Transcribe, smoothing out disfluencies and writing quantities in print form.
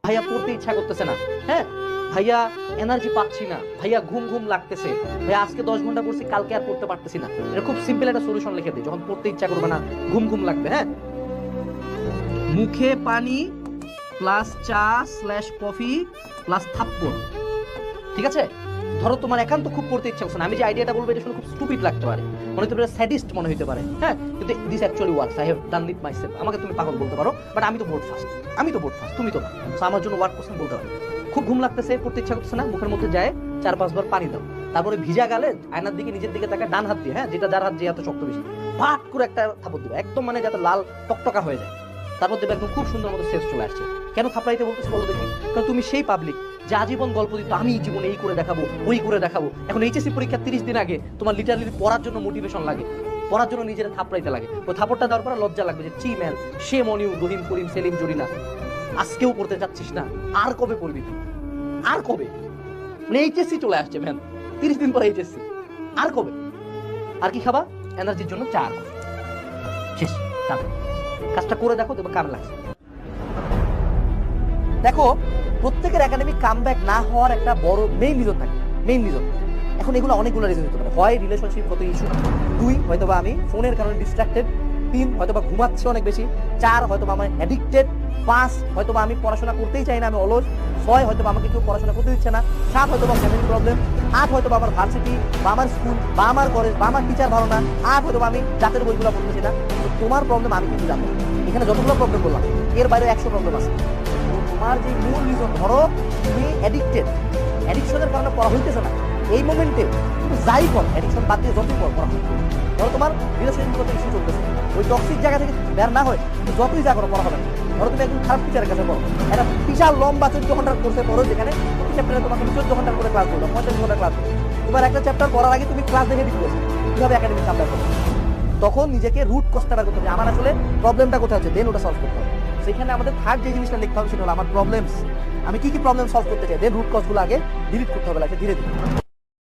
ভাইয়া পড়তে ইচ্ছা করতেছে না, হ্যাঁ ভাইয়া এনার্জি পাচ্ছি না, ভাইয়া ঘুম ঘুম লাগতেছে, ভাইয়া আজকে 10 ঘন্টা পড়ছি কালকে আর পড়তে পারতেছি না, এটা খুব সিম্পল একটা সলিউশন লিখে দিই। যখন পড়তে ইচ্ছা করবে না, ঘুম ঘুম লাগবে, হ্যাঁ, মুখে পানি প্লাস চা স্ল্যাশ কফি প্লাস থাপ্পড়। ঠিক আছে, ধরো তোমার একান্ত খুব পড়তে ইচ্ছা করছে না, আমি যে আইডিয়াটা বলবো এটা শুনে খুব স্টুপিড লাগতে পারে, মনে হতে পারে স্যাডিস্ট মনে হতে পারে, হ্যাঁ, কিন্তু this actually works, I have done it myself. আমাকে তুমি পাগল বলতে পারো, বাট আমি তো বোর্ড ফার্স্ট, তুমি তো না, সো আমার জন্য ওয়ার্ক করছেন বলতে পারো। খুব ঘুম লাগতেছে, পড়তে ইচ্ছা করছে না, মুখের মধ্যে যায় 4-5 বার পানি দাও, তারপরে ভিজা গালে আয়নার দিকে নিজের দিকে তাকে ডান হাত দিয়ে, হ্যাঁ, যেটা যার হাত যে এত শক্ত বেশি, ফাট করে একটা থাপড় দিবে, একদম মানে যাতে লাল টকটকা হয়ে যায়, তারপর দেখবে একদম খুব সুন্দর মতো সেন্স চলে আসছে। কেন থাপড়াইতে বলতেছি বলো দেখি? কারণ তুমি সেই পাবলিক যে আজীবন গল্প দিত আমি জীবনে এই করে দেখাবো, ওই করে দেখাবো, এখন এইচএসসি পরীক্ষা 30 দিন আগে তোমার লিটারালি পড়ার জন্য মোটিভেশন লাগে, পড়ার জন্য নিজের থাপড়াইতে লাগে, ওই থাপড়টা দেওয়ার পরে লজ্জা লাগবে যে চি ম্যান, সে মনিউ রহিম করিম সেলিম জরিনা, আজকেও পড়তে চাচ্ছিস না, আর কবে পড়বি তুই, আর কবে, মানে এইচএসসি চলে আসছে ম্যান, 30 দিন পরে এইচএসসি, আর কবে, আর কি খাবা? এনার্জির জন্য চা, শেষ, কাজটা করে দেখো, দেখবে কামে লাগছে। দেখো, প্রত্যেকের একাডেমিক কামব্যাক না হওয়ার একটা বড় মেইন রিজন থাকে, মেইন রিজন। এখন এগুলো অনেকগুলো রিজন হতে পারে, হয় রিলেশনশিপ কত ইস্যু, 2 হয়তোবা আমি ফোনের কারণে ডিস্ট্রাক্টেড, 3 হয়তোবা ঘুমাচ্ছে অনেক বেশি, 4 হয়তোবা আমি অ্যাডিক্টেড, 5 হয়তোবা আমি পড়াশোনা করতেই চাই না, আমি অলস, 6 হয়তোবা আমাকে কেউ পড়াশোনা করতে দিচ্ছে না, 7 হয়তোবা ফ্যামিলি প্রবলেম, 8 হয়তোবা আমার ভার্সিটি বা আমার স্কুল বা আমার কলেজ বা আমার টিচার ভালো না, 8 হয়তোবা আমি জাতের বইগুলো পড়তেছি না। তো তোমার প্রবলেম আমি কিন্তু জানবো, এখানে যতগুলো প্রবলেম বললাম এর বাইরে 100 প্রবলেম আছে। তোমার যে মূল রিজন, ধরো তুমি অ্যাডিক্টেড, অ্যাডিকশনের কারণে পড়া হইতেছে না, এই মোমেন্টে তুমি যাই কর, অ্যাডিকশন বাদ দিয়ে যতই পড়া হয়, ধরো তোমার রিলেশনশিপগত ইস্যু চলতেছে, ওই টক্সিক জায়গা থেকে বের না হয় যতই যা করো পড়া হবে না। ধরো তুমি একজন খারাপ টিচারের কাছে পড়ো, একটা বিশাল লম্বা 14 ঘন্টার কোর্সে পড়ো, যেখানে প্রতি চ্যাপ্টারে তোমাকে 14 ঘন্টার করে ক্লাস করো, 45 ঘন্টা ক্লাস করো, তোমার একটা চ্যাপ্টার পড়ার আগে তুমি ক্লাস দেখে দিচ্ছ কিভাবে একাডেমিক সাপ্লাই করো, তখন নিজেকে রুট কজটা বের করতে হবে, আমার আসলে প্রবলেমটা কোথায় হচ্ছে, দেন ওটা সলভ করতে হবে। সেখানে আমাদের থার্ড যে জিনিসটা লিখতে হবে সেটা হলো আমার প্রবলেমস, আমি কি কি প্রবলেম সলভ করতে চাই, দেন রুট কজগুলো আগে ডিলিট করতে হবে লাগে ধীরে ধীরে।